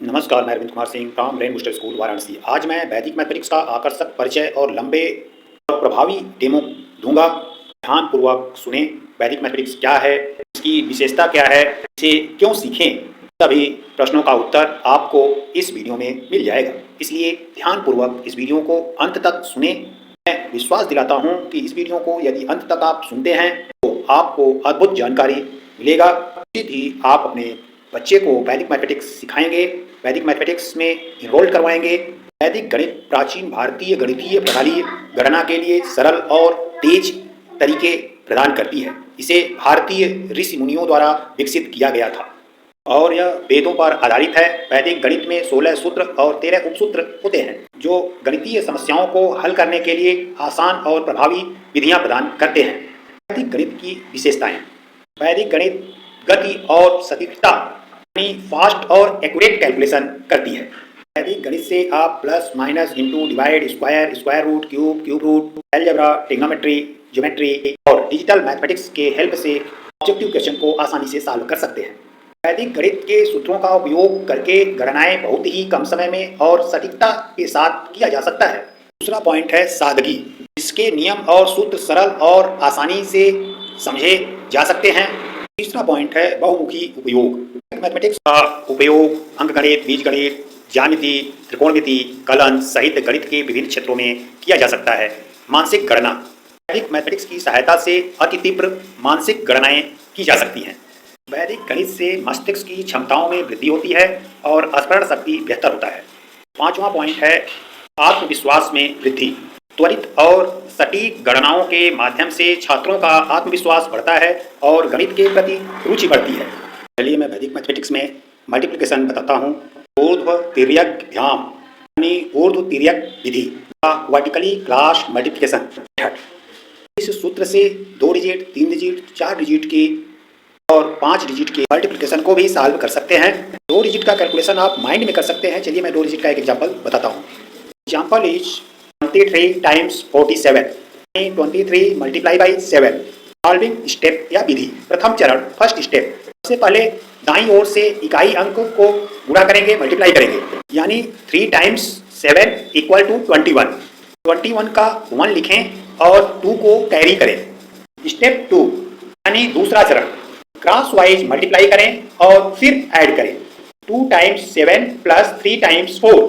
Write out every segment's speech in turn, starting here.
नमस्कार, मैं Arvind Kumar Singh from rain booster school Varanasi. आज मैं वैदिक मैथमेटिक्स का आकर्षक परिचय और लंबे और प्रभावी डेमो दूंगा। ध्यानपूर्वक सुने। वैदिक मैथमेटिक्स क्या है, इसकी विशेषता क्या है, इसे क्यों सीखें, सभी प्रश्नों का उत्तर आपको इस वीडियो में मिल जाएगा। इसलिए ध्यानपूर्वक इस वीडियो को अंत तक सुने। मैं विश्वास दिलाता हूँ कि इस वीडियो को यदि अंत तक आप सुनते हैं तो आपको अद्भुत जानकारी मिलेगा। निश्चित ही आप अपने बच्चे को वैदिक मैथमेटिक्स सिखाएंगे, वैदिक मैथमेटिक्स में इनरोल करवाएंगे। वैदिक गणित प्राचीन भारतीय गणितीय प्रणाली गणना के लिए सरल और तेज तरीके प्रदान करती है। इसे भारतीय ऋषि मुनियों द्वारा विकसित किया गया था और यह वेदों पर आधारित है। वैदिक गणित में 16 सूत्र और 13 उपसूत्र होते हैं जो गणितीय समस्याओं को हल करने के लिए आसान और प्रभावी विधियां प्रदान करते हैं। वैदिक गणित की विशेषताएं। वैदिक गणित गति और सटीकता फास्ट और एक्यूरेट कैलकुलेशन करती है। वैदिक गणित से आप plus minus into divide square square root cube cube root algebra trigonometry geometry और डिजिटल मैथमेटिक्स के हेल्प से ऑब्जेक्टिव क्वेश्चन को आसानी से सॉल्व कर सकते हैं। वैदिक गणित के सूत्रों का उपयोग करके गणनाएं बहुत ही कम समय में और सटीकता के साथ किया जा सकता है। दूसरा पॉइंट है सादगी। इसके नियम और सूत्र सरल और आसानी से समझे जा सकते हैं। तीसरा पॉइंट है बहुमुखी उपयोग। मैथमेटिक्स का उपयोग अंकगणित, बीजगणित, ज्यामिति, त्रिकोणमिति, कलन सहित गणित के विभिन्न क्षेत्रों में किया जा सकता है। मानसिक गणना। वैदिक मैथमेटिक्स की सहायता से अति तीव्र मानसिक गणनाएं की जा सकती हैं। वैदिक गणित से मस्तिष्क की क्षमताओं में वृद्धि होती है और स्मरण शक्ति बेहतर होता है। पांचवा पॉइंट है आत्मविश्वास में वृद्धि। त्वरित और सटीक गणनाओं के माध्यम से छात्रों का आत्मविश्वास बढ़ता है और गणित के प्रति रुचि बढ़ती है। चलिए मैं वैदिक मैथमेटिक्स में मल्टीप्लिकेशन बताता हूँ। ऊर्ध्व तिर्यक ध्यान यानी ऊर्ध्व तिर्यक विधि का वर्टिकली क्रॉस मल्टीप्लिकेशन मेथड। इस सूत्र से 2 डिजिट, 3 डिजिट, 4 डिजिट की और 5 डिजिट के मल्टीप्लिकेशन को भी सॉल्व कर सकते हैं। 2 डिजिट का कैलकुलेशन आप माइंड में कर सकते हैं। चलिए मैं 2 डिजिट का एक एग्जाम्पल बताता हूँ। Example is 23 times 47 23 multiply by 7। Solving step या विधि। प्रथम चरण फर्स्ट स्टेप। सबसे पहले दाईं ओर से इकाई अंक को गुणा करेंगे, मल्टीप्लाई करेंगे, यानी 3 टाइम्स 7 इक्वल टू 21। 21 का 1 लिखें और 2 को कैरी करें। स्टेप 2 यानी दूसरा चरण क्रॉस वाइज मल्टीप्लाई करें और फिर ऐड करें। 2 times 7 plus 3 times 4।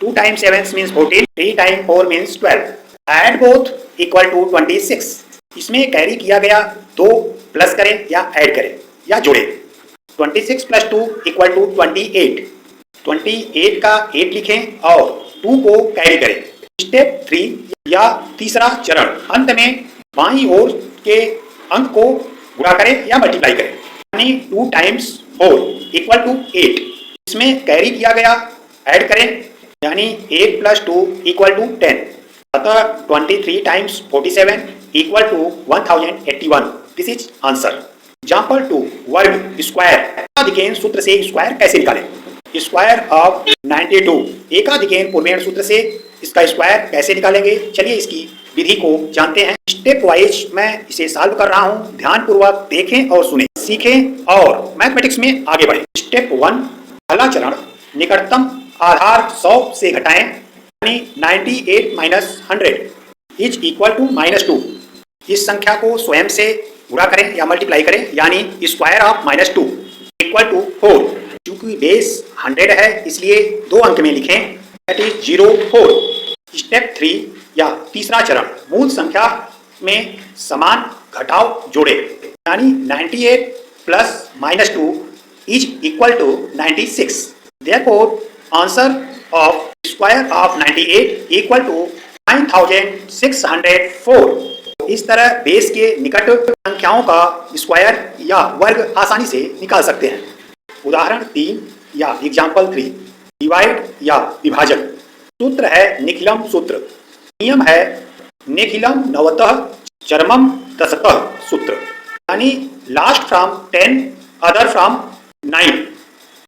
2 times 7 means 14, 3 times 4 means 12। Add both equal to 26। इसमें कैरी किया गया 2 प्लस करें या ऐड करें या जोड़ें। 26 प्लस 2 इक्वल टू 28। 28 का 8 लिखें और 2 को कैरी करें। स्टेप 3 या तीसरा चरण अंत में बाईं ओर के अंक को गुणा करें या मल्टीप्लाई करें, यानी 2 टाइम्स 4 इक्वल टू 8। इसमें कैरी किया गया ऐड करें, यानी 8 प्लस 2 इक्वल टू 10। अतः 23 times 47 equal to 1081। This is answer. Example 2 वर्ग स्क्वायर। एकाधिकेन सूत्र से स्क्वायर कैसे निकालें। Square of 92। एकाधिकेन पूर्वेण सूत्र से इसका स्क्वायर कैसे निकालेंगे, चलिए इसकी विधि को जानते हैं। स्टेप वाइज मैं इसे सॉल्व कर रहा हूं। ध्यानपूर्वक देखें और सुनें, सीखें और मैथमेटिक्स में आगे बढ़ें। स्टेप 1 पहला चरण निकटतम आधार 100 से घटाएं, यानी 98 माइनस 100 इज इक्वल टू -2। इस संख्या को स्वयं से गुणा करें या मल्टीप्लाई करें, यानी स्क्वायर ऑफ -2 इक्वल टू 4। क्योंकि बेस 100 है इसलिए 2 अंक में लिखें, दैट इज 04। स्टेप 3 या तीसरा चरण मूल संख्या में समान घटाव जोड़े, यानी 98 plus -2 is equal to 96। Therefore answer of square of 98 equal to 9604। इस तरह बेस के निकट संख्याओं का स्क्वायर या वर्ग आसानी से निकाल सकते हैं। उदाहरण 3 या एग्जाम्पल 3 डिवाइड या विभाजन। सूत्र है निखिलम सूत्र। नियम है निखिलम नवतः चरमम दशतः सूत्र, यानी लास्ट फ्रॉम 10 अदर फ्रॉम 9,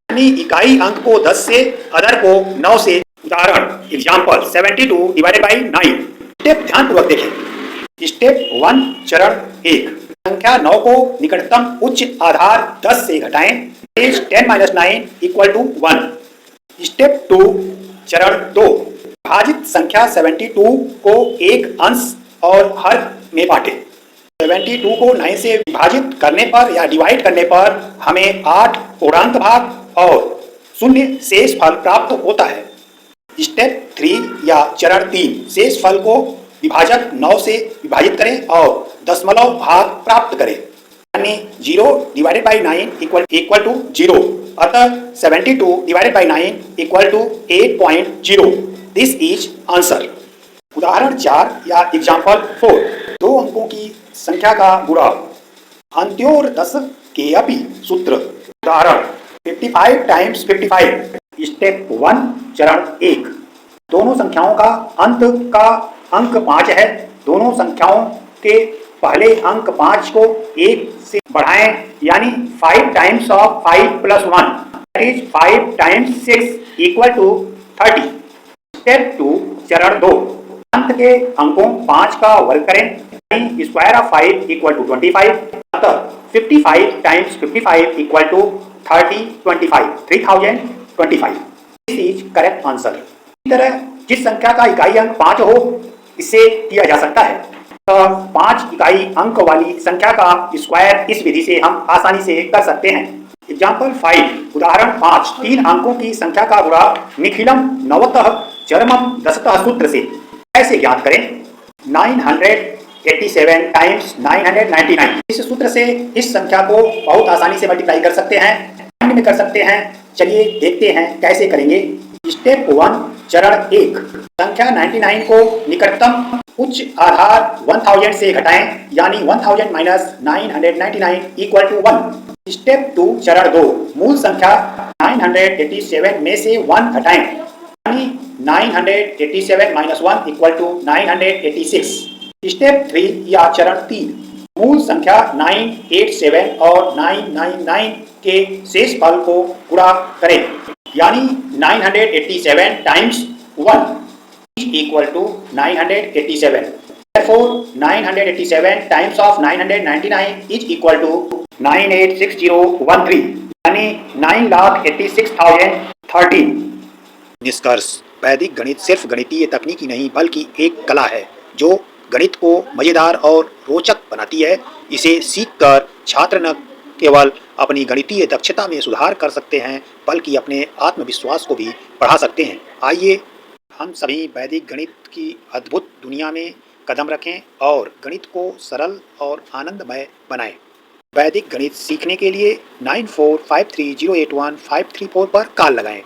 यानी इकाई अंक को 10 से अदर को 9 से। उदाहरण एग्जाम्पल 72 डिवाइडेड बाई 9। स्टेप ध्यानपूर्वक देखें। स्टेप 1 चरण 1 संख्या 9 को निकटतम उच्च आधार 10 से घटाएं। 10 - 9 इक्वल टू 1। स्टेप 2 चरण 2 विभाजित संख्या 72 को एक अंश और हर में बांटे। 72 को 9 से विभाजित करने पर या डिवाइड करने पर हमें 8 पूर्णांक भाग और 0 शेष फल प्राप्त होता है। स्टेप 3 या चरण 3 शेष फल को विभाजक 9 से विभाजित करें और दशमलव भाग प्राप्त करें, यानी 0 डिवाइडेड बाई 9 इक्वल टू 0, अतः 72 divided by 9 equal to 8.0। This is answer. उदाहरण 4 या एग्जाम्पल 4, 2 अंकों की संख्या का गुणा अंत्योर 10 के अपि सूत्र। उदाहरण 55 टाइम्स 55। स्टेप 1 चरण 1 दोनों संख्याओं का अंत का अंक 5 है। दोनों संख्याओं के पहले अंक 5 को 1 से बढ़ाएं, यानी 5 times of 5 plus 1 that is 5 times 6 equal to 30। Step 2 चरण 2 अंत के अंकों 5 का वर्ग करें, यानी स्क्वायर ऑफ 5 इक्वल टू 25, अतः 55 times 55 equal to 3025। This is correct answer. इसी तरह जिस संख्या का इकाई अंक 5 हो, इससे किया जा सकता है। तो 5 इकाई अंक वाली संख्या का स्क्वायर इस विधि से हम आसानी से कर सकते हैं। एग्जाम्पल 5 उदाहरण 5 3 अंकों की संख्या का गुणा निखिलम नवतः चरमम दशतः सूत्र से कैसे ज्ञात करें। 987 टाइम्स 999। इस सूत्र से इस संख्या को बहुत आसानी से मल्टीप्लाई कर सकते हैं, में कर सकते हैं। चलिए देखते हैं कैसे करेंगे। स्टेप 1 चरण 1 संख्या 99 को निकटतम उच्च आधार 1000 से घटाएं, यानी 1000 माइनस 999 इक्वल टू 1। स्टेप 2 चरण 2 मूल संख्या 987 में से 1 घटाएं, यानी 987 माइनस 1 इक्वल टू 986। स्टेप 3 या चरण 3 मूल संख्या 987 और 999 के शेष फल को गुणा करें, यानी 987 times 1 is equal to 987। Therefore 987 times of 999 is equal to 986013, यानी 9,86,013। निष्कर्ष, वैदिक गणित सिर्फ गणितीय तकनीकी नहीं बल्कि एक कला है जो गणित को मजेदार और रोचक बनाती है। इसे सीखकर छात्र न केवल अपनी गणितीय दक्षता में सुधार कर सकते हैं बल्कि अपने आत्मविश्वास को भी बढ़ा सकते हैं। आइए हम सभी वैदिक गणित की अद्भुत दुनिया में कदम रखें और गणित को सरल और आनंदमय बनाएं। वैदिक गणित सीखने के लिए 9453081534 पर कॉल लगाएं।